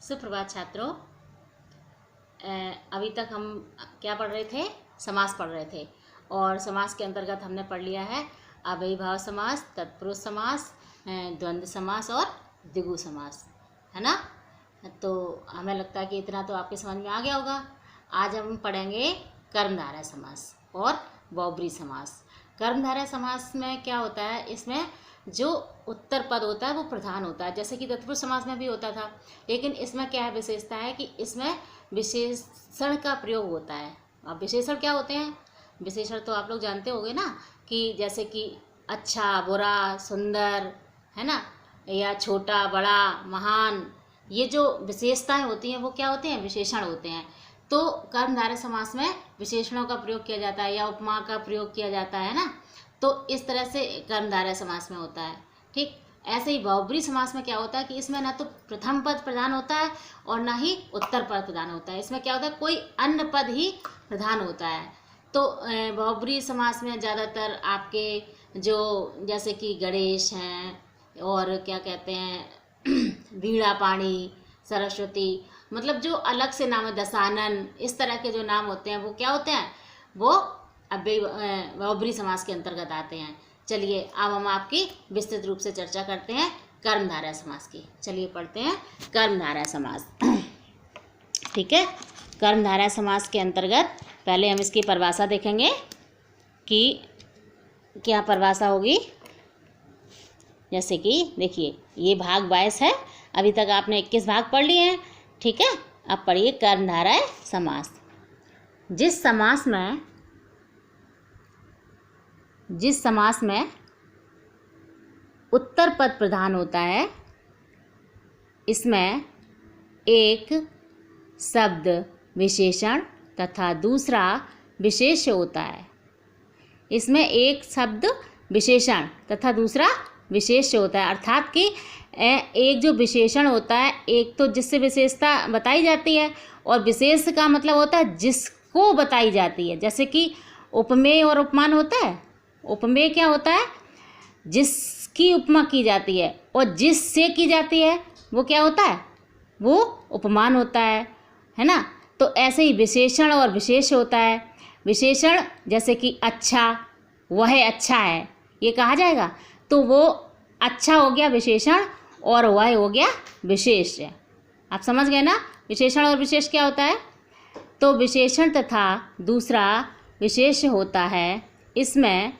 सुप्रभात छात्रों। अभी तक हम क्या पढ़ रहे थे? समास पढ़ रहे थे और समास के अंतर्गत हमने पढ़ लिया है अव्ययीभाव समास, तत्पुरुष समास, द्वंद्व समास और द्विगु समास, है ना। तो हमें लगता है कि इतना तो आपके समझ में आ गया होगा। आज हम पढ़ेंगे कर्मधारय समास और बहुब्रीहि समास। कर्मधारय समास में क्या होता है? इसमें जो उत्तर पद होता है वो प्रधान होता है, जैसे कि तत्पुरुष समास में भी होता था। लेकिन इसमें क्या है विशेषता है कि इसमें विशेषण का प्रयोग होता है। अब विशेषण क्या होते हैं? विशेषण तो आप लोग जानते होंगे ना, कि जैसे कि अच्छा, बुरा, सुंदर, है ना, या छोटा, बड़ा, महान, ये जो विशेषताएं होती हैं वो क्या होते हैं? विशेषण होते हैं। तो कर्मधारय समास में विशेषणों का प्रयोग किया जाता है या उपमा का प्रयोग किया जाता है ना। तो इस तरह से कर्मधारय समास में होता है। ठीक ऐसे ही बहुब्रीहि समास में क्या होता है कि इसमें ना तो प्रथम पद प्रधान होता है और ना ही उत्तर पद प्रधान होता है। इसमें क्या होता है? कोई अन्य पद ही प्रधान होता है। तो बहुब्रीहि समास में ज़्यादातर आपके जो जैसे कि गणेश हैं और क्या कहते हैं वीणा पाणी, सरस्वती, मतलब जो अलग से नाम है, दशानन, इस तरह के जो नाम होते हैं वो क्या होते हैं? वो बहुब्रीहि समास के अंतर्गत आते हैं। चलिए अब हम आपकी विस्तृत रूप से चर्चा करते हैं कर्मधारय समास की। चलिए पढ़ते हैं कर्मधारय समास। ठीक है, कर्मधारय समास के अंतर्गत पहले हम इसकी परिभाषा देखेंगे कि क्या परिभाषा होगी। जैसे कि देखिए, ये भाग 22 है। अभी तक आपने 21 भाग पढ़ लिए हैं। ठीक है, अब पढ़िए कर्मधारय समास। जिस समास में उत्तर पद प्रधान होता है, इसमें एक शब्द विशेषण तथा दूसरा विशेष्य होता है। इसमें एक शब्द विशेषण तथा दूसरा विशेष्य होता है, अर्थात कि एक जो विशेषण होता है, एक तो जिससे विशेषता बताई जाती है और विशेष का मतलब होता है जिसको बताई जाती है। जैसे कि उपमेय और उपमान होता है। उपमेय क्या होता है? जिसकी उपमा की जाती है, और जिससे की जाती है वो क्या होता है? वो उपमान होता है ना। तो ऐसे ही विशेषण और विशेष होता है। विशेषण जैसे कि अच्छा, वह अच्छा है, ये कहा जाएगा, तो वो अच्छा हो गया विशेषण और वह हो गया विशेष। आप समझ गए ना विशेषण और विशेष क्या होता है? तो विशेषण तथा दूसरा विशेष होता है। इसमें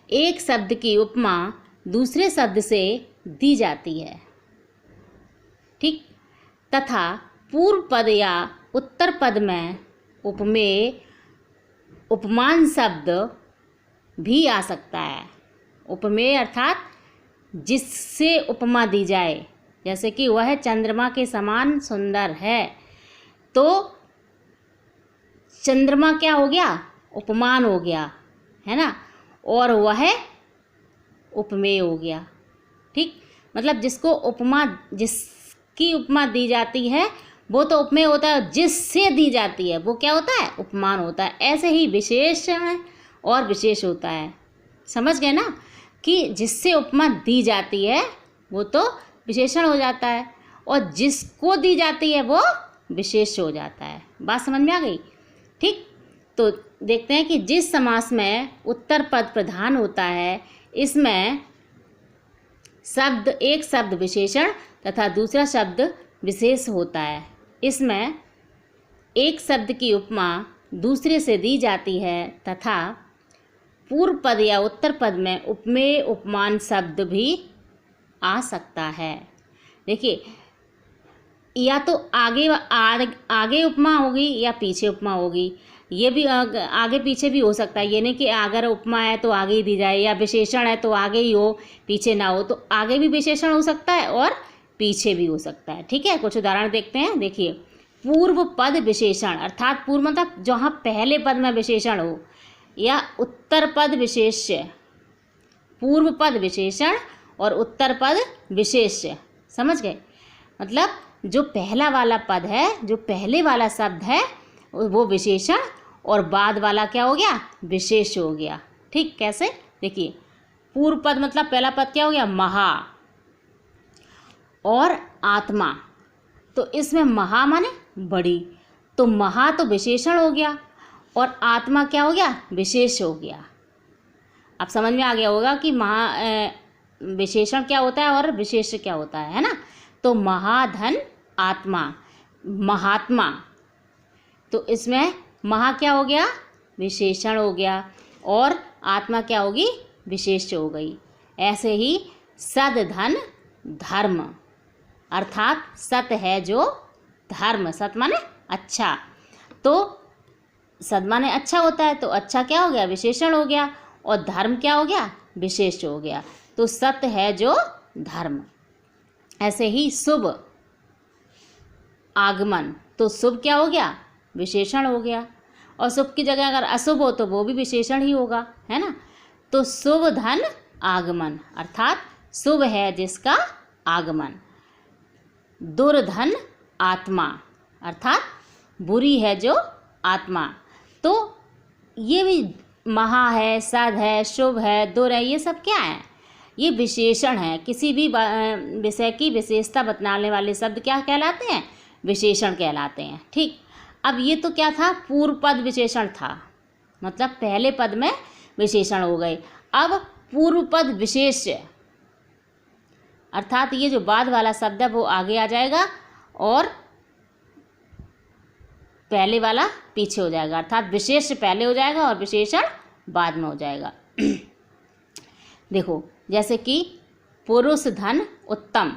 एक शब्द की उपमा दूसरे शब्द से दी जाती है। ठीक, तथा पूर्व पद या उत्तर पद में उपमेय उपमान शब्द भी आ सकता है। उपमेय अर्थात जिससे उपमा दी जाए, जैसे कि वह चंद्रमा के समान सुंदर है, तो चंद्रमा क्या हो गया? उपमान हो गया, है ना, और वह उपमेय हो गया। ठीक, मतलब जिसकी उपमा दी जाती है वो तो उपमेय होता है, जिससे दी जाती है वो क्या होता है? उपमान होता है। ऐसे ही विशेषण और विशेष होता है। समझ गए ना कि जिससे उपमा दी जाती है वो तो विशेषण हो जाता है और जिसको दी जाती है वो विशेष हो जाता है। बात समझ में आ गई? ठीक, तो देखते हैं कि जिस समास में उत्तर पद प्रधान होता है, इसमें एक शब्द विशेषण तथा दूसरा शब्द विशेष होता है। इसमें एक शब्द की उपमा दूसरे से दी जाती है तथा पूर्व पद या उत्तर पद में उपमेय उपमान शब्द भी आ सकता है। देखिए, या तो आगे उपमा होगी या पीछे उपमा होगी। ये भी आगे पीछे भी हो सकता है। ये नहीं कि अगर उपमा है तो आगे ही दी जाए, या विशेषण है तो आगे ही हो पीछे ना हो। तो आगे भी विशेषण हो सकता है और पीछे भी हो सकता है। ठीक है, कुछ उदाहरण देखते हैं। देखिए, पूर्व पद विशेषण, अर्थात पूर्व मतलब जहाँ पहले पद में विशेषण हो, या उत्तर पद विशेष्य। पूर्व पद विशेषण और उत्तर पद विशेष्य, समझ गए? मतलब जो पहला वाला पद है, जो पहले वाला शब्द है, वो विशेषण और बाद वाला क्या हो गया? विशेष हो गया। ठीक, कैसे? देखिए, पूर्व पद मतलब पहला पद क्या हो गया? महा, और आत्मा, तो इसमें महा माने बड़ी, तो महा तो विशेषण हो गया और आत्मा क्या हो गया, विशेष हो गया। अब समझ में आ गया होगा कि विशेषण क्या होता है और विशेष क्या होता है ना। तो महाधन आत्मा, महात्मा, तो इसमें महा क्या हो गया, विशेषण हो गया और आत्मा क्या होगी, विशेष हो गई। ऐसे ही सद धन धर्म, अर्थात सत है जो धर्म, सत माने अच्छा, तो सद माने अच्छा होता है, तो अच्छा क्या हो गया, विशेषण हो गया और धर्म क्या हो गया, विशेष हो गया। तो सत है जो धर्म। ऐसे ही शुभ आगमन, तो शुभ क्या हो गया, विशेषण हो गया और शुभ की जगह अगर अशुभ हो तो वो भी विशेषण ही होगा, है ना। तो शुभ धन आगमन, अर्थात शुभ है जिसका आगमन। दुर्धन आत्मा, अर्थात बुरी है जो आत्मा। तो ये भी महा है, सद है, शुभ है, दुर है, ये सब क्या है, ये विशेषण है। किसी भी विषय की विशेषता बतलाने वाले शब्द क्या कहलाते हैं, विशेषण कहलाते हैं। ठीक, अब ये तो क्या था, पूर्व पद विशेषण था, मतलब पहले पद में विशेषण हो गए। अब पूर्व पद विशेष, अर्थात ये जो बाद वाला शब्द है वो आगे आ जाएगा और पहले वाला पीछे हो जाएगा, अर्थात विशेष पहले हो जाएगा और विशेषण बाद में हो जाएगा। देखो, जैसे कि पुरुष धन उत्तम,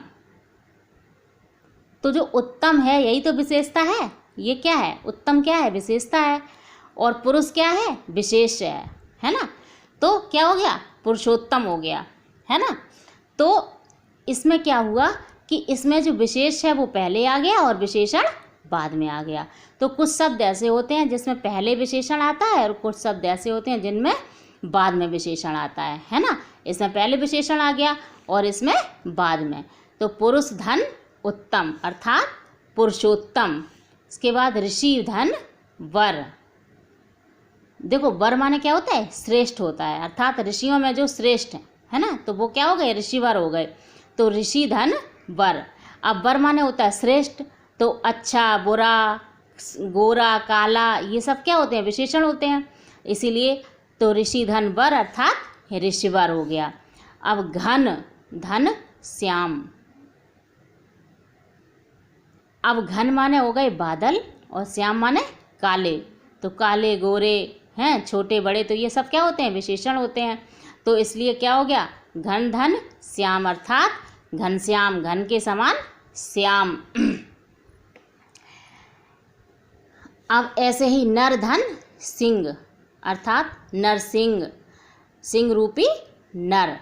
तो जो उत्तम है यही तो विशेषता है, ये क्या है, उत्तम क्या है, विशेषता है, और पुरुष क्या है, विशेष है ना। तो क्या हो गया, पुरुषोत्तम हो गया, है ना। तो इसमें क्या हुआ कि इसमें जो विशेष है वो पहले आ गया और विशेषण बाद में आ गया। तो कुछ शब्द ऐसे होते हैं जिसमें पहले विशेषण आता है और कुछ शब्द ऐसे होते हैं जिनमें बाद में विशेषण आता है ना। इसमें पहले विशेषण आ गया और इसमें बाद में। तो पुरुष धन उत्तम, अर्थात पुरुषोत्तम। इसके बाद ऋषि धन वर, देखो वर माने क्या होता है, श्रेष्ठ होता है, अर्थात ऋषियों में जो श्रेष्ठ है ना, तो वो क्या हो गए, ऋषिवर हो गए। तो ऋषि धन वर। अब वर माने होता है श्रेष्ठ, तो अच्छा, बुरा, गोरा, काला, ये सब क्या होते हैं, विशेषण होते हैं, इसीलिए तो ऋषि धन वर अर्थात ऋषिवर हो गया। अब घन धन श्याम, अब घन माने हो गए बादल और श्याम माने काले, तो काले गोरे हैं, छोटे बड़े, तो ये सब क्या होते हैं, विशेषण होते हैं। तो इसलिए क्या हो गया, घन धन श्याम, अर्थात घनश्याम, घन के समान श्याम। अब ऐसे ही नर धन सिंह, अर्थात नरसिंह, सिंह रूपी नर।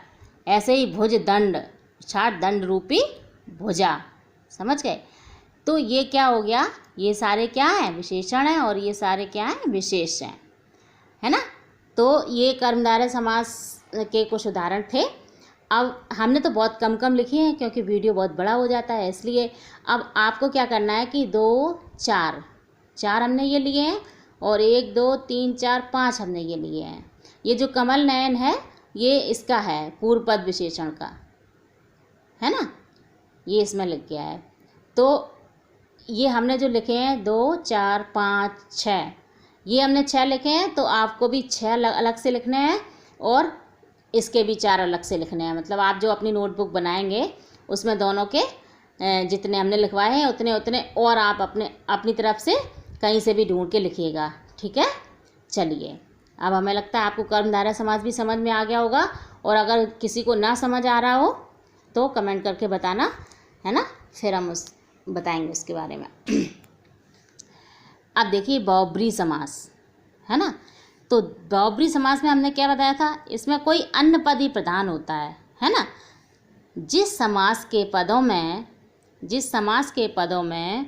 ऐसे ही भुज दंड, अर्थात दंड रूपी भुजा, समझ गए। तो ये क्या हो गया, ये सारे क्या हैं, विशेषण हैं और ये सारे क्या हैं, विशेष हैं, है ना। तो ये कर्मधारय समास के कुछ उदाहरण थे। अब हमने तो बहुत कम कम लिखे हैं क्योंकि वीडियो बहुत बड़ा हो जाता है, इसलिए अब आपको क्या करना है कि 2, 4 हमने ये लिए हैं और 1, 2, 3, 4, 5 हमने ये लिए हैं। ये जो कमल नयन है ये इसका है, पूर्व पद विशेषण का, है ना, ये इसमें लिख गया है। तो ये हमने जो लिखे हैं 2, 4, 5, 6, ये हमने 6 लिखे हैं, तो आपको भी 6 अलग से लिखने हैं और इसके भी 4 अलग से लिखने हैं। मतलब आप जो अपनी नोटबुक बनाएंगे उसमें दोनों के जितने हमने लिखवाए हैं उतने उतने और आप अपनी तरफ से कहीं से भी ढूंढ के लिखिएगा, ठीक है। चलिए, अब हमें लगता है आपको कर्मधारय समास भी समझ में आ गया होगा, और अगर किसी को ना समझ आ रहा हो तो कमेंट करके बताना, है ना, फिर हम बताएंगे उसके बारे में। अब देखिए बहुब्रीहि समास, है ना। तो बहुब्रीहि समास में हमने क्या बताया था, इसमें कोई अन्य पद ही प्रधान होता है ना। जिस समास के पदों में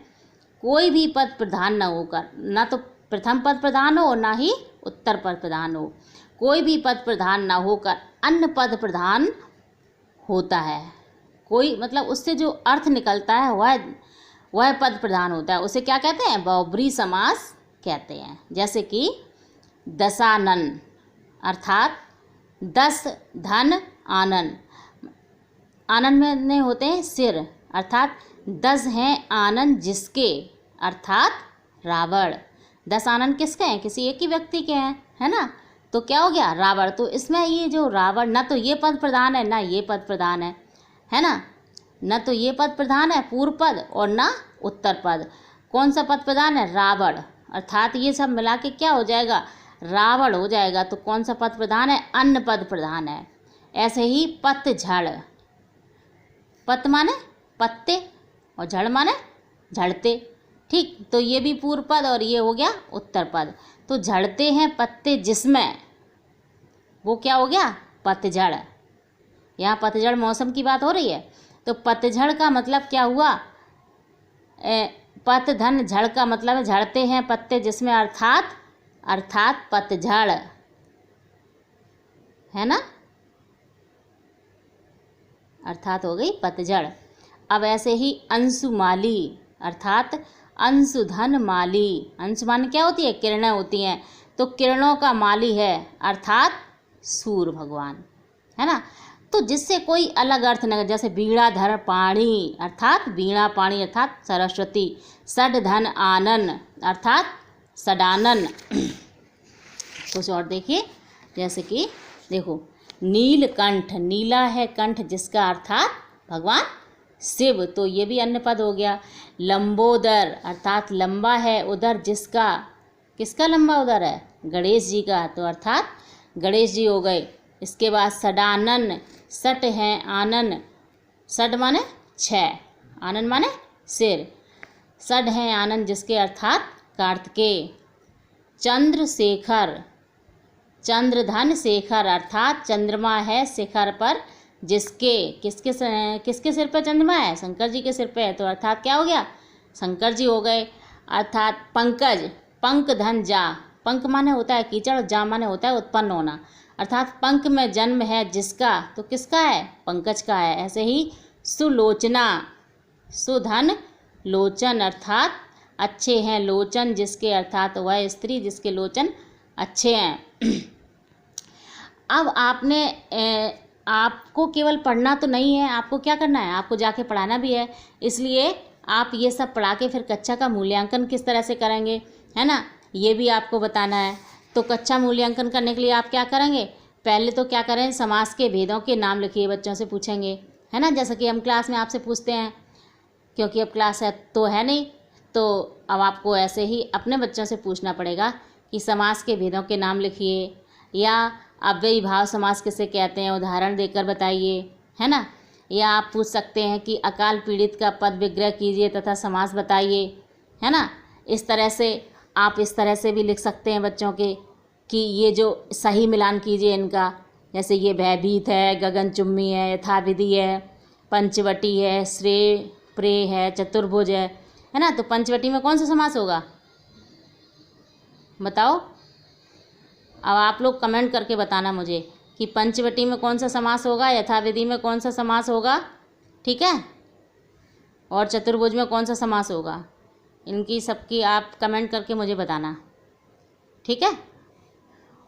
कोई भी पद प्रधान न होकर, ना तो प्रथम पद प्रधान हो और ना ही उत्तर पद प्रधान हो, कोई भी पद प्रधान न होकर अन्य पद प्रधान होता है, कोई मतलब उससे जो अर्थ निकलता है वह पद प्रधान होता है, उसे क्या कहते हैं, बहुब्रीहि समास कहते हैं। जैसे कि दशानन, अर्थात 10 धन आनन, आनन में होते हैं सिर, अर्थात 10 हैं आनंद जिसके, अर्थात रावण। 10 आनंद किसके हैं? किसी एक ही व्यक्ति के हैं, है ना। तो क्या हो गया? रावण। तो इसमें ये जो रावण, ना तो ये पद प्रधान है ना ये पद प्रधान है ना। न तो ये पद प्रधान है पूर्व पद और ना उत्तर पद। कौन सा पद प्रधान है? रावण। अर्थात ये सब मिला के क्या हो जाएगा? रावण हो जाएगा। तो कौन सा पद प्रधान है? अन्न पद प्रधान है। ऐसे ही पतझड़, पत माने पत्ते और झड़ माने झड़ते, ठीक। तो ये भी पूर्व पद और ये हो गया उत्तर पद। तो झड़ते हैं पत्ते जिसमें, वो क्या हो गया? पतझड़। यहाँ पतझड़ मौसम की बात हो रही है। तो पतझड़ का मतलब क्या हुआ? पत धन झड़ का मतलब है झड़ते हैं पत्ते जिसमें, अर्थात पतझड़, है ना। अर्थात हो गई पतझड़। अब ऐसे ही अंशुमाली, अर्थात अंशुधन माली। अंश माने क्या होती है? किरणें होती हैं। तो किरणों का माली है, अर्थात सूर्य भगवान, है ना। तो जिससे कोई अलग अर्थ न, जैसे वीणाधर पाणी, अर्थात वीणा पाणी अर्थात सरस्वती। षडधन आनन, अर्थात षडानन। कुछ और देखिए, जैसे कि देखो नीलकंठ, नीला है कंठ जिसका, अर्थात भगवान शिव। तो ये भी अन्य पद हो गया। लंबोदर, अर्थात लंबा है उदर जिसका, किसका लंबा उदर है? गणेश जी का। तो अर्थात गणेश जी हो गए। इसके बाद षडानन, सट हैं आनन, सट माने 6, आनन माने सिर। सड हैं आनंद जिसके, अर्थात कार्तिकेय। चंद्रशेखर, चंद्रधन शेखर, अर्थात चंद्रमा है शिखर पर जिसके, किसके सिर पर चंद्रमा है? शंकर जी के सिर पे है। तो अर्थात क्या हो गया? शंकर जी हो गए। अर्थात पंकज, पंक धन जा, पंक माने होता है कीचड़, जा माने होता है उत्पन्न होना। अर्थात पंक में जन्म है जिसका, तो किसका है? पंकज का है। ऐसे ही सुलोचना, सुधन लोचन, अर्थात अच्छे हैं लोचन जिसके, अर्थात वह स्त्री जिसके लोचन अच्छे हैं। अब आपको केवल पढ़ना तो नहीं है, आपको क्या करना है? आपको जाके पढ़ाना भी है। इसलिए आप ये सब पढ़ा के फिर कक्षा का मूल्यांकन किस तरह से करेंगे, है ना, ये भी आपको बताना है। तो कक्षा मूल्यांकन करने के लिए आप क्या करेंगे? पहले तो क्या करें? समास के भेदों के नाम लिखिए, बच्चों से पूछेंगे, है ना, जैसा कि हम क्लास में आपसे पूछते हैं। क्योंकि अब क्लास है तो है नहीं, तो अब आपको ऐसे ही अपने बच्चों से पूछना पड़ेगा कि समास के भेदों के नाम लिखिए, या अव्ययी भाव समास किसे कहते हैं उदाहरण देकर बताइए, है ना। या आप पूछ सकते हैं कि अकाल पीड़ित का पद विग्रह कीजिए तथा समास बताइए, है ना। इस तरह से आप इस तरह से भी लिख सकते हैं बच्चों के कि ये जो सही मिलान कीजिए इनका, जैसे ये भयभीत है, गगनचुम्बी है, यथाविधि है, पंचवटी है, श्रेय प्रेय है, चतुर्भुज है ना। तो पंचवटी में कौन सा समास होगा? बताओ। अब आप लोग कमेंट करके बताना मुझे कि पंचवटी में कौन सा समास होगा, यथाविधि में कौन सा समास होगा, ठीक है, और चतुर्भुज में कौन सा समास होगा। इनकी सबकी आप कमेंट करके मुझे बताना, ठीक है।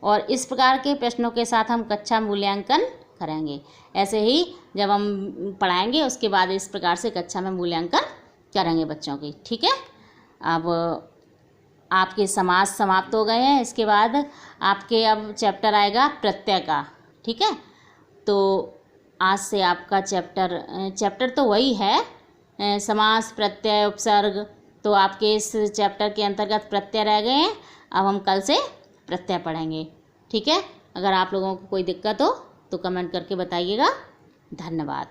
और इस प्रकार के प्रश्नों के साथ हम कक्षा मूल्यांकन करेंगे। ऐसे ही जब हम पढ़ाएंगे उसके बाद इस प्रकार से कक्षा में मूल्यांकन करेंगे बच्चों की, ठीक है। अब आपके समास समाप्त हो गए हैं। इसके बाद आपके अब चैप्टर आएगा प्रत्यय का, ठीक है। तो आज से आपका चैप्टर तो वही है, समास, प्रत्यय, उपसर्ग। तो आपके इस चैप्टर के अंतर्गत प्रत्यय रह गए हैं। अब हम कल से प्रत्यय पढ़ेंगे, ठीक है। अगर आप लोगों को कोई दिक्कत हो तो कमेंट करके बताइएगा। धन्यवाद।